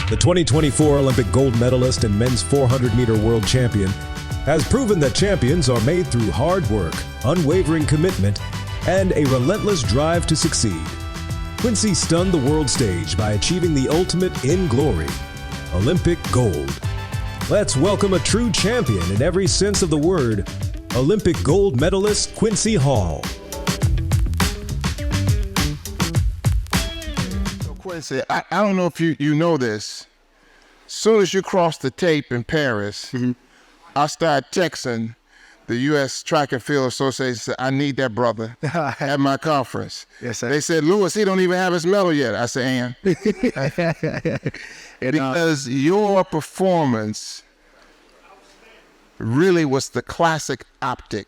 The 2024 Olympic gold medalist and men's 400-meter world champion has proven that champions are made through hard work, unwavering commitment, and a relentless drive to succeed. Quincy stunned the world stage by achieving the ultimate in glory, Olympic gold. Let's welcome a true champion in every sense of the word, Olympic gold medalist Quincy Hall. So Quincy, I don't know if you know this. As soon as you cross the tape in Paris, I started texting the U.S. Track and Field Association. Said, I need that brother at my conference. Yes, sir. They said, Lewis, he don't even have his medal yet. I said, and because your performance really was the classic optic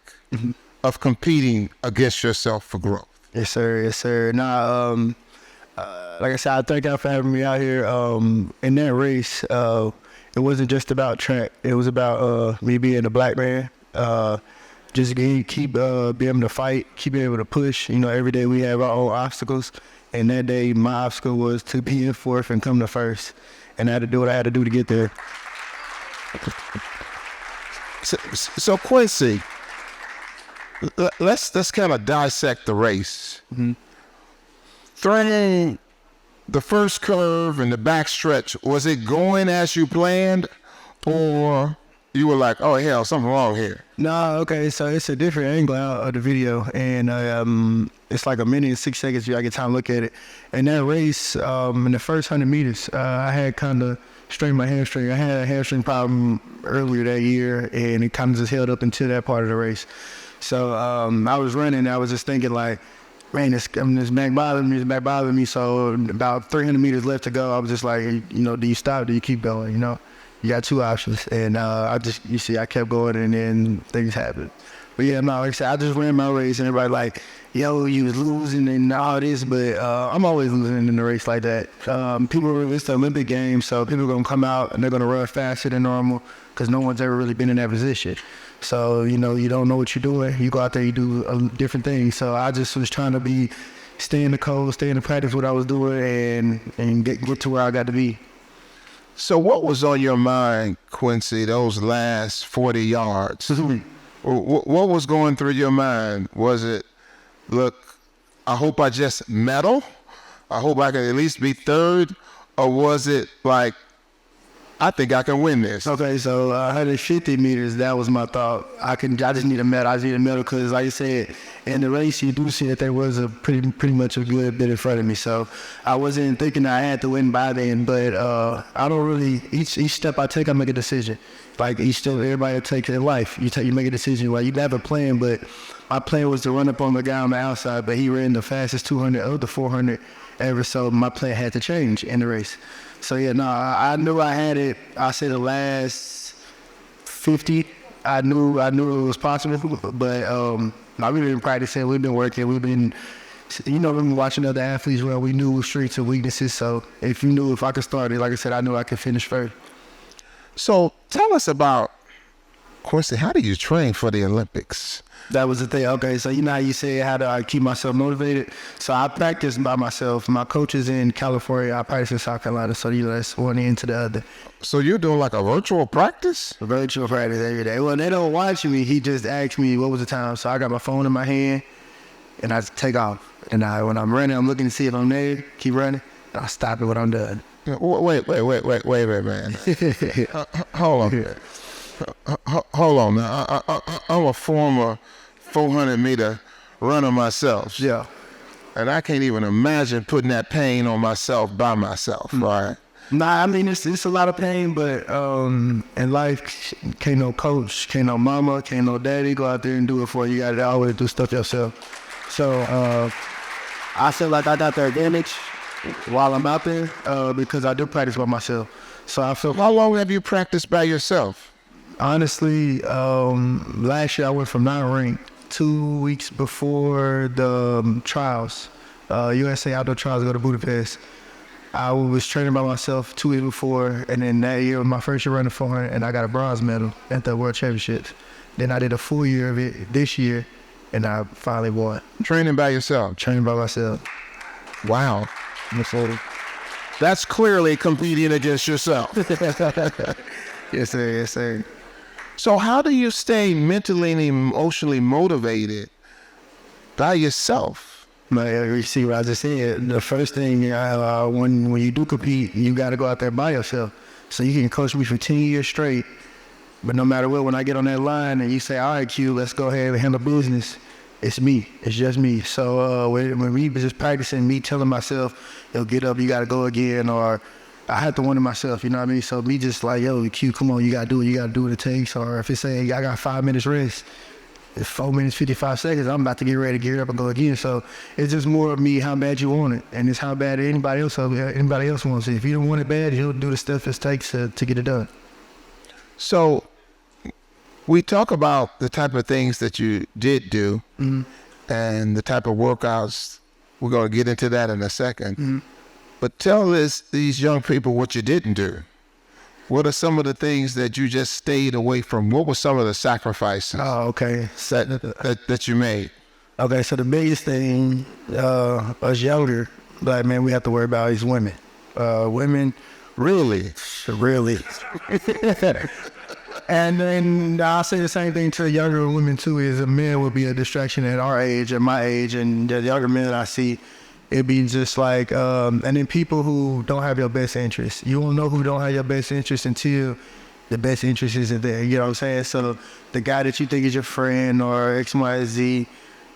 of competing against yourself for growth. Yes, sir. Yes, sir. Nah, like I said, I thank y'all for having me out here. In that race, it wasn't just about track. It was about me being a black man. Just keep being able to fight, keep being able to push. You know, every day we have our own obstacles. And that day, my obstacle was to be in fourth and come to first. And I had to do what I had to do to get there. So Quincy, let's kind of dissect the race. Through the first curve and the backstretch, was it going as you planned, or you were like, oh hell, something wrong here? No, okay, so it's a different angle out of the video, and it's like a minute and 6 seconds. I get time to look at it. And that race, in the first 100 meters, I had kind of strained my hamstring. I had a hamstring problem earlier that year, and it kind of just held up until that part of the race. So I was running, I was just thinking like, man, this back bothering me. So about 300 meters left to go, I was just like, you know, do you stop? Do you keep going? You know, you got two options. And I kept going, and then things happened. But yeah, no, like I said, I just ran my race, and everybody like, yo, you was losing and all this, but I'm always losing in the race like that. It's the Olympic Games, so people are gonna come out and they're gonna run faster than normal because no one's ever really been in that position. So, you know, you don't know what you're doing. You go out there, you do different things. So I just was trying to stay in the code, stay in the practice what I was doing, and get to where I got to be. So what was on your mind, Quincy, those last 40 yards? What was going through your mind? Was it, look, I hope I just medal? I hope I can at least be third? Or was it like, I think I can win this? Okay, so 150 meters, that was my thought. I just need a medal. I just need a medal because, like I said, in the race, you do see that there was a pretty much a good bit in front of me. So I wasn't thinking I had to win by then, but I don't really, each step I take, I make a decision. Like each step everybody takes in life, you make a decision. Well, you have a plan, but my plan was to run up on the guy on the outside, but he ran the fastest 200 of the 400 ever, so my plan had to change in the race. So yeah, no, I knew I had it. I said the last 50, I knew it was possible, but we've been practicing, we've been working, we've been watching other athletes where we knew strengths and weaknesses. So if I could start it, like I said, I knew I could finish first. So tell us about, Quincy, how do you train for the Olympics? That was the thing. Okay, so you know how you say how do I keep myself motivated? So I practice by myself. My coach is in California. I practice in South Carolina. So that's one into the other. So you're doing like a virtual practice? A virtual practice every day. Well, they don't watch me. He just asked me what was the time. So I got my phone in my hand, and I just take off. And when I'm running, I'm looking to see if I'm there. Keep running. And I stop it when I'm done. Wait, man. Hold on. Hold on now. I'm a former 400-meter runner myself. Yeah. And I can't even imagine putting that pain on myself by myself, right? Nah, I mean, it's a lot of pain, but in life, can't no coach, can't no mama, can't no daddy go out there and do it for you. You got to always do stuff yourself. So I feel like I got the advantage while I'm out there because I do practice by myself. So I feel. How long have you practiced by yourself? Honestly, last year I went from non-ranked 2 weeks before the trials, USA Outdoor Trials, go to Budapest. I was training by myself 2 weeks before, and then that year was my first year running 400, and I got a bronze medal at the World Championships. Then I did a full year of it this year, and I finally won. Training by yourself? Training by myself. Wow. That's clearly competing against yourself. Yes, sir. Yes, sir. So how do you stay mentally and emotionally motivated by yourself? You see what I just said. The first thing, when you do compete, you got to go out there by yourself. So you can coach me for 10 years straight, but no matter what, when I get on that line and you say, all right, Q, let's go ahead and handle business, it's me. It's just me. So when we just practicing, me telling myself, yo, get up, you got to go again, or I have to wonder myself, you know what I mean? So me just like, yo, Q, come on, you got to do it. You got to do what it takes. Or if it's saying I got 5 minutes rest, it's 4 minutes, 55 seconds, I'm about to get ready to gear up and go again. So it's just more of me, how bad you want it. And it's how bad anybody else wants it. If you don't want it bad, you'll do the stuff it takes to get it done. So we talk about the type of things that you did do and the type of workouts. We're going to get into that in a second. But tell these young people what you didn't do. What are some of the things that you just stayed away from? What were some of the sacrifices that you made? Okay, so the biggest thing, us younger black men, we have to worry about is women. Women, Really? And then I'll say the same thing to younger women too, is a man will be a distraction at our age, at my age, and the younger men I see, it'd be just like, and then people who don't have your best interest. You won't know who don't have your best interest until the best interest isn't there. You know what I'm saying? So the guy that you think is your friend or X, Y, Z,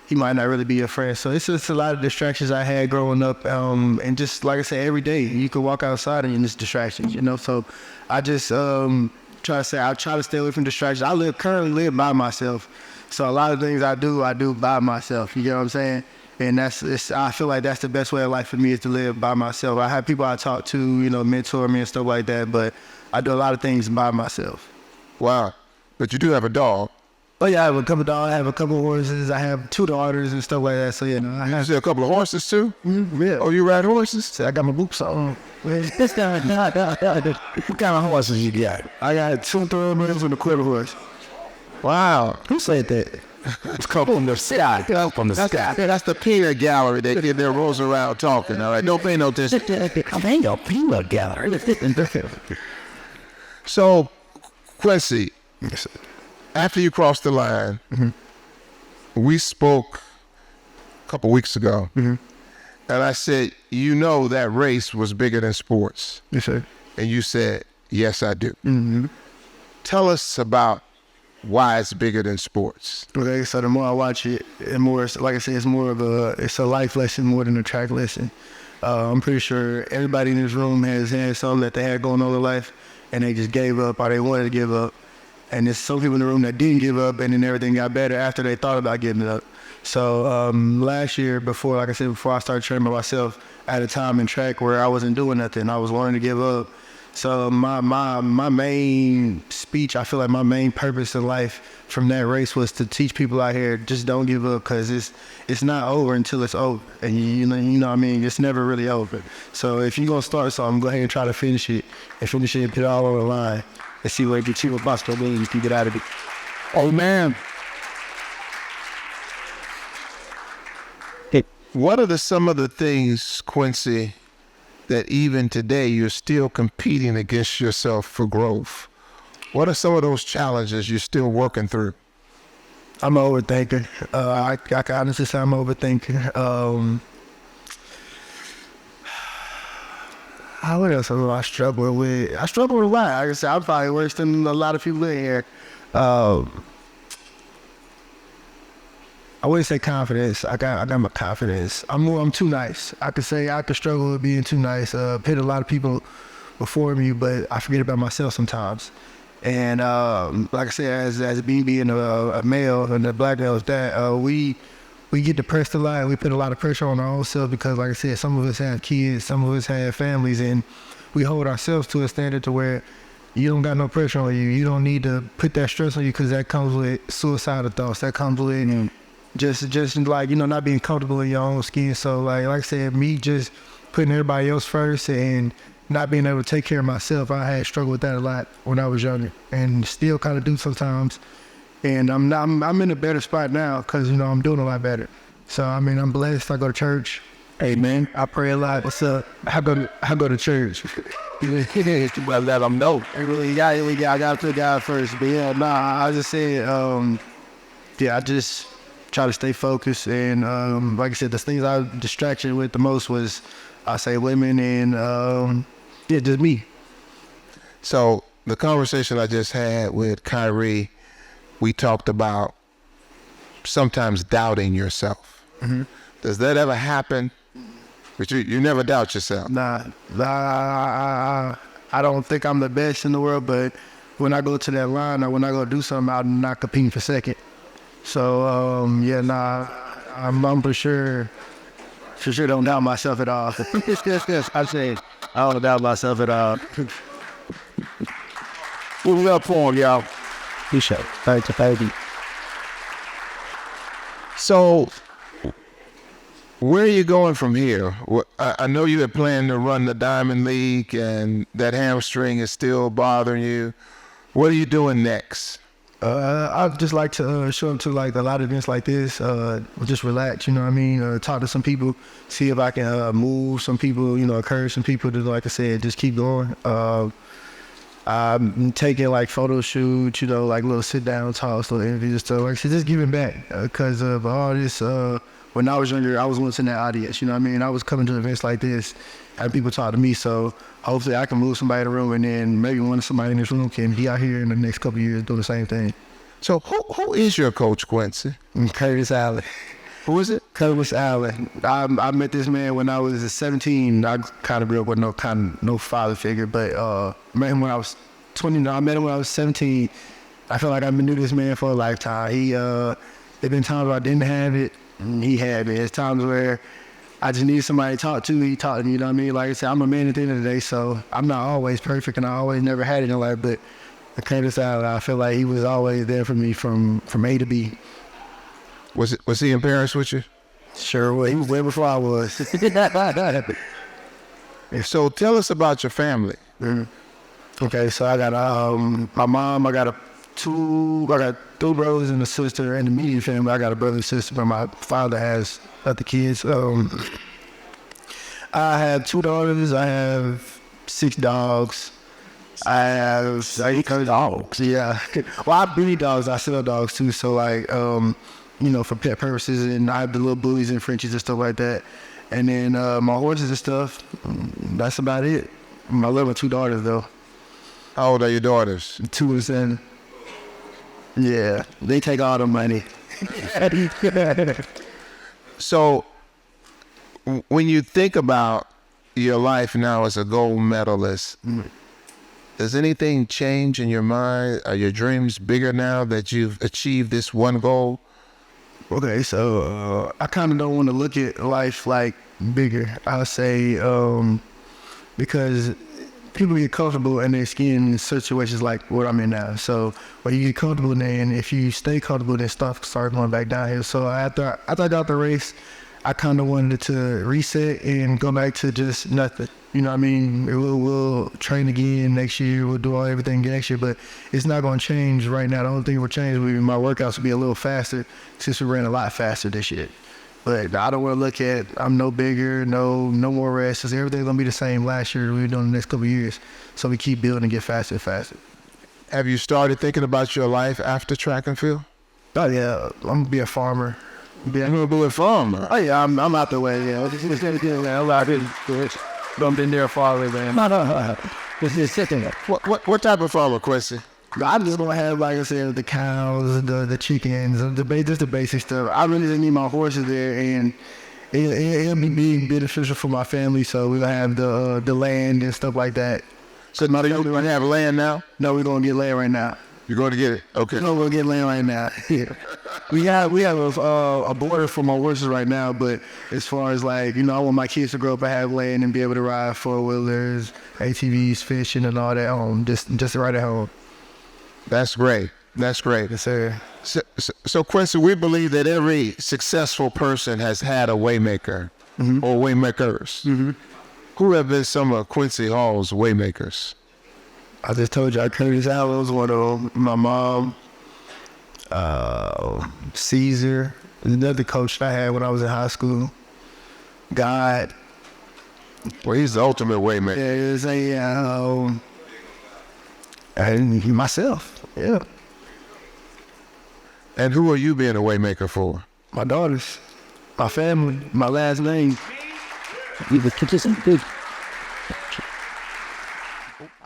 he might not really be your friend. So it's just a lot of distractions I had growing up. And just like I said, every day you could walk outside and it's distractions, you know? So I just I try to stay away from distractions. I currently live by myself. So a lot of things I do by myself. You get what I'm saying? And I feel like that's the best way of life for me, is to live by myself. I have people I talk to, you know, mentor me and stuff like that, but I do a lot of things by myself. Wow. But you do have a dog. Oh yeah, I have a couple dogs, I have a couple horses, I have 2 daughters and stuff like that. So yeah, I You have say a couple of horses too? yeah. Oh, you ride horses? So I got my boots on. What kind of horses you got? I got 2 thoroughbreds and a quarter horse. Wow. Who said that? It's called from the sky. From the sky. That's the peanut gallery. They get their rolls around talking. All right, don't pay no attention. I ain't a peanut gallery. So, Quincy, after you crossed the line, we spoke a couple weeks ago, and I said, you know that race was bigger than sports. Yes, sir. And you said, yes, I do. Tell us about why it's bigger than sports. Okay, so the more I watch it, the more, like I said, it's a life lesson more than a track lesson. I'm pretty sure everybody in this room has had something that they had going on in their life, and they just gave up, or they wanted to give up. And there's some people in the room that didn't give up, and then everything got better after they thought about giving up. So last year, before I started training myself, at a time in track where I wasn't doing nothing, I was wanting to give up. So my main speech, I feel like my main purpose in life from that race was to teach people out here, just don't give up, because it's not over until it's over. And you know what I mean? It's never really over. So if you're going to start something, go ahead and try to finish it and put it all on the line and see what gets you a possible million you can get out of it. Oh, man. What are some of the things, Quincy, that even today you're still competing against yourself for growth? What are some of those challenges you're still working through? I'm an overthinker. I can honestly say I'm an overthinker. What else do I struggle with? I struggle with a lot. Like I said, I'm probably worse than a lot of people in here. I wouldn't say confidence. I got my confidence. I'm too nice. I could say I could struggle with being too nice. Hit a lot of people before me, but I forget about myself sometimes. And like I said, as being a male and a black male, that we get depressed a lot, and we put a lot of pressure on our own self, because like I said, some of us have kids, some of us have families, and we hold ourselves to a standard to where you don't got no pressure on you. You don't need to put that stress on you, because that comes with suicidal thoughts. That comes with just like, you know, not being comfortable in your own skin. So like I said, me just putting everybody else first and not being able to take care of myself, I had struggled with that a lot when I was younger, and still kind of do sometimes. And I'm in a better spot now, because, you know, I'm doing a lot better. So I mean, I'm blessed. I go to church. Hey man, I pray a lot. What's up? I go to church. Well, let them know. I got to God first. But yeah, I just said, I just try to stay focused. And like I said, the things I was distracted with the most was, I say, women and, just me. So the conversation I just had with Kyrie, we talked about sometimes doubting yourself. Mm-hmm. Does that ever happen? But you never doubt yourself. Nah, I don't think I'm the best in the world, but when I go to that line or when I go do something, I'm not competing for second. So, I'm for sure don't doubt myself at all. Yes, I say I don't doubt myself at all. We're up for him, y'all. You show. Thank you. So, where are you going from here? I know you had planned to run the Diamond League and that hamstring is still bothering you. What are you doing next? I'd just like to show up to like a lot of events like this, just relax, you know what I mean? Talk to some people, see if I can move some people, encourage some people to, like I said, just keep going. I'm taking like photo shoots, like little sit down talks, little interviews and stuff. Like I said, just giving back because of all this. When I was younger, I was once in that audience, you know what I mean? I was coming to events like this, and people talk to me, so hopefully I can move somebody in the room, and then maybe somebody in this room can be out here in the next couple of years doing the same thing. So who is your coach, Quincy? Curtis Allen. Who is it? Curtis Allen. I met this man when I was 17. I kind of grew up with no father figure, but I met him when I was 20. I met him when I was 17. I feel like I knew this man for a lifetime. There've been times where I didn't have it, and he had it. There's times where I just needed somebody to talk to. He talked to me, you know what I mean? Like I said, I'm a man at the end of the day, so I'm not always perfect, and I always never had it in life, but Curtis Allen, I feel like he was always there for me from A to B. Was he embarrassed with you? Sure was. He was way before I was. So tell us about your family. Mm-hmm. Okay, so I got my mom. I got two brothers and a sister. And the immediate family, I got a brother and sister, but my father has other kids. I have 2 daughters. I have 6 dogs. I have 8 dogs. Yeah. Well, I breed dogs. I sell dogs too. So like, for pet purposes, and I have the little bullies and Frenchies and stuff like that. And then my horses and stuff. That's about it. I live with 2 daughters though. How old are your daughters? 2 and 7. Yeah, they take all the money. So, when you think about your life now as a gold medalist, does anything change in your mind? Are your dreams bigger now that you've achieved this one goal? Okay, so I kind of don't want to look at life like bigger. I'll say because people get comfortable in their skin in situations like what I'm in now. So when you get comfortable there, and if you stay comfortable, then stuff starts going back down here. So after I got the race, I kind of wanted to reset and go back to just nothing. You know what I mean? We'll train again next year. We'll do everything next year, but it's not going to change right now. The only thing will change will be my workouts will be a little faster since we ran a lot faster this year. But I don't want to look at I'm no bigger, no more rest. Cause everything's going to be the same last year we were doing the next couple of years. So we keep building and get faster and faster. Have you started thinking about your life after track and field? Oh, yeah. I'm going to be a farmer. You're going to be a farmer? Oh, yeah. I'm out the way, yeah. I've been there far away, man. No. Just sitting there. What type of farmer, Quincy? I'm just gonna have, like I said, the cows, the chickens, just the basic stuff. I really just need my horses there, and it'll be beneficial for my family. So we're gonna have the land and stuff like that. So you're gonna have land now? No, we're gonna get land right now. You're going to get it? Okay. No, we're gonna get land right now. Yeah. We have a border for my horses right now, but as far as like, I want my kids to grow up and have land and be able to ride 4-wheelers, ATVs, fishing, and all that home, just right at home. That's great. That's great. Yes, sir. So Quincy, we believe that every successful person has had a Waymaker or Waymakers. Mm-hmm. Who have been some of Quincy Hall's Waymakers? I just told you, Curtis Allen was one of them. My mom, Caesar, another coach that I had when I was in high school. God. Well, he's the ultimate waymaker. There's and myself. Yeah. And who are you being a waymaker for? My daughters, my family, my last name.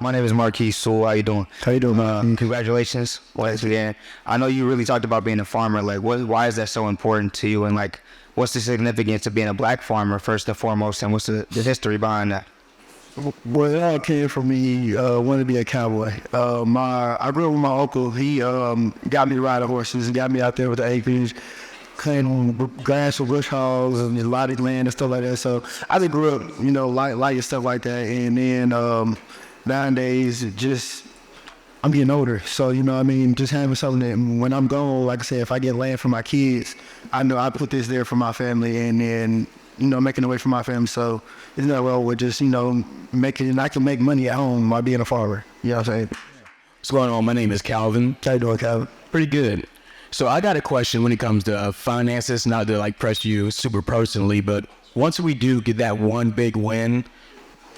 My name is Marquise Sewell. How you doing? How you doing, man? Congratulations once again. I know you really talked about being a farmer. Like, why is that so important to you? And like, what's the significance of being a black farmer first and foremost? And what's the history behind that? Well, it all came from me wanting to be a cowboy. I grew up with my uncle. He got me riding horses and got me out there with the acreage, cutting grass with bush hogs and a lot of land and stuff like that. So I just grew up, like stuff like that. And then nowadays, I'm getting older. So, just having something that when I'm gone, like I said, if I get land for my kids, I know I put this there for my family and then, making a way for my family. So it's not well with just, making, I can make money at home by being a farmer. You know what I'm saying? What's going on? My name is Calvin. How you doing, Calvin? Pretty good. So I got a question when it comes to finances, not to like press you super personally, but once we do get that one big win,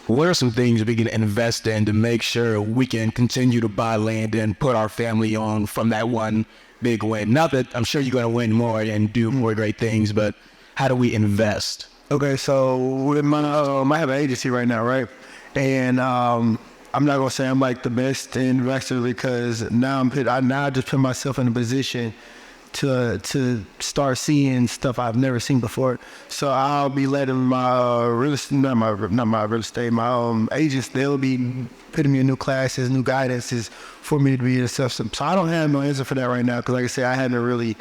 what are some things we can invest in to make sure we can continue to buy land and put our family on from that one big win? Not that I'm sure you're going to win more and do more great things, but how do we invest? Okay, so with I have an agency right now, right? And I'm not gonna say I'm like the best investor because now I just put myself in a position to start seeing stuff I've never seen before. So I'll be letting my real estate, not my real estate, my agents, they'll be putting me in new classes, new guidances for me to be a self. So I don't have no answer for that right now because, like I said, I haven't really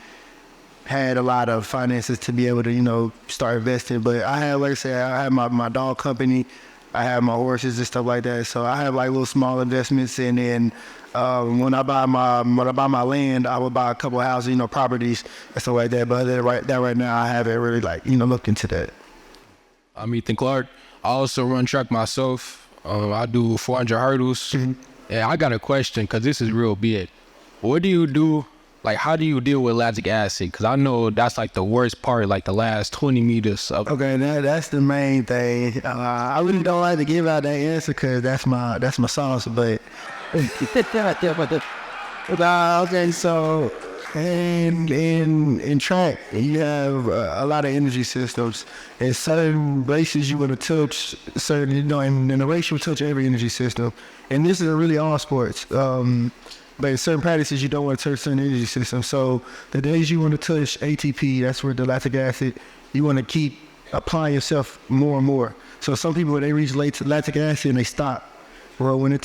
had a lot of finances to be able to, start investing. But I have, like I said, I have my dog company, I have my horses and stuff like that. So I have like little small investments, and then when I buy my land, I would buy a couple of houses, properties and stuff like that. But right now, I haven't really looked into that. I'm Ethan Clark. I also run track myself. I do 400 hurdles. Mm-hmm. And I got a question because this is real big. What do you do? Like, how do you deal with lactic acid? Because I know that's like the worst part, like the last 20 meters of. Okay, that's the main thing. I really don't like to give out that answer because that's my sauce. But okay, so in track you have a lot of energy systems. In certain races you want to touch certain, in a race you will touch every energy system, and this is really all sports. But in certain practices, you don't want to touch certain energy systems. So the days you want to touch ATP, that's where the lactic acid, you want to keep applying yourself more and more. So some people, when they reach lactic acid and they stop. Well, when they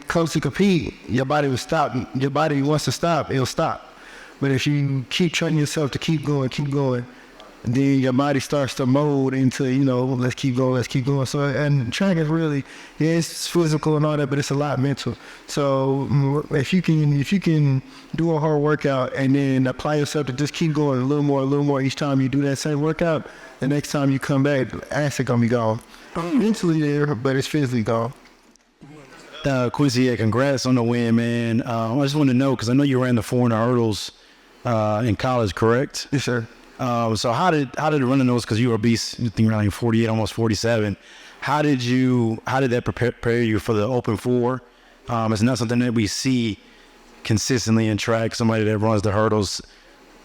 close to compete, your body will stop. Your body wants to stop, it'll stop. But if you keep training yourself to keep going, then your body starts to mold into, let's keep going. So, and track is really, it's physical and all that, but it's a lot mental. So if you can do a hard workout and then apply yourself to just keep going a little more each time you do that same workout, the next time you come back, the acid gonna be gone. Mentally there, but it's physically gone. Quincy, congrats on the win, man. I just want to know, because I know you ran the 400 hurdles in college, correct? Yes, sir. So how did running those, because you were obese, you think around 48, almost 47. How did that prepare you for the open 4? It's not something that we see consistently in track. Somebody that runs the hurdles,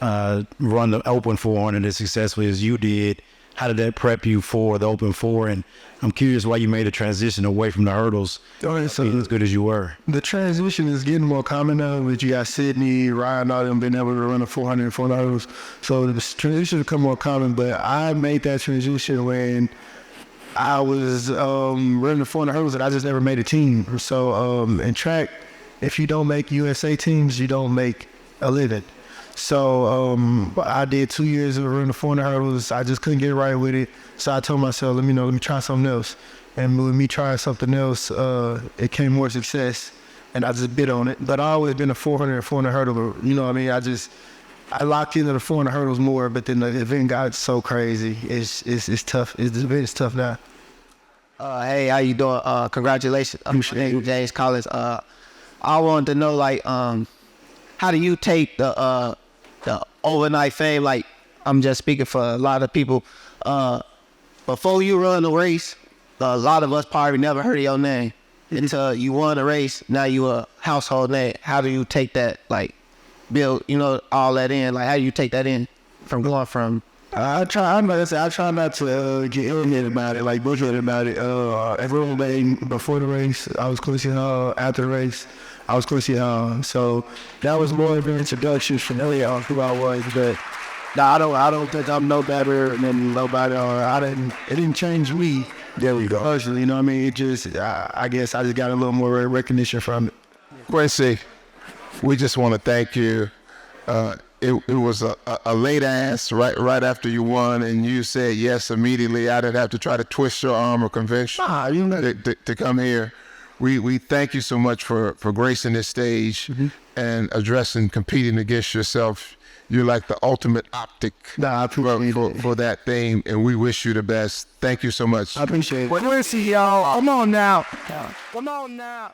run the open 400 as successfully as you did. How did that prep you for the open 4? And I'm curious why you made a transition away from the hurdles, being as good as you were. The transition is getting more common now. But you got Sydney, Ryan, all them being able to run a 400 and 400 hurdles. So the transition has become more common. But I made that transition when I was running the 400 hurdles and I just never made a team. So in track, if you don't make USA teams, you don't make a living. So I did 2 years of running the 400 hurdles. I just couldn't get right with it. So I told myself, let me try something else. And with me trying something else, it came more success, and I just bid on it. But I always been a 400 and 400 hurdler. I locked into the 400 hurdles more, but then the event got so crazy. It's tough. The event is tough now. Hey, how you doing? Congratulations. I'm James Collins. I wanted to know, how do you take the overnight fame? Like, I'm just speaking for a lot of people. before you run a race, a lot of us probably never heard of your name until you won a race. Now you a household name. How do you take that, like, build, all that in? Like, how do you take that in from going from? I try not to get irritated about it, like bullshit about it. Everyone made before the race, I was Quincy Hall. After the race, I was Quincy Hall. So that was more of an introduction, familiar on who I was. But I don't think I'm no better than nobody. It didn't change me. There we go. Personally, you know what I mean? It just, I guess I just got a little more recognition from it. Quincy, we just want to thank you. It was a late ass right after you won, and you said yes immediately. I didn't have to try to twist your arm or convince you to come here. We thank you so much for gracing this stage and competing against yourself. You're like the ultimate optic for that thing, and we wish you the best. Thank you so much. I appreciate it. Quincy, y'all. Come on now. Come on now.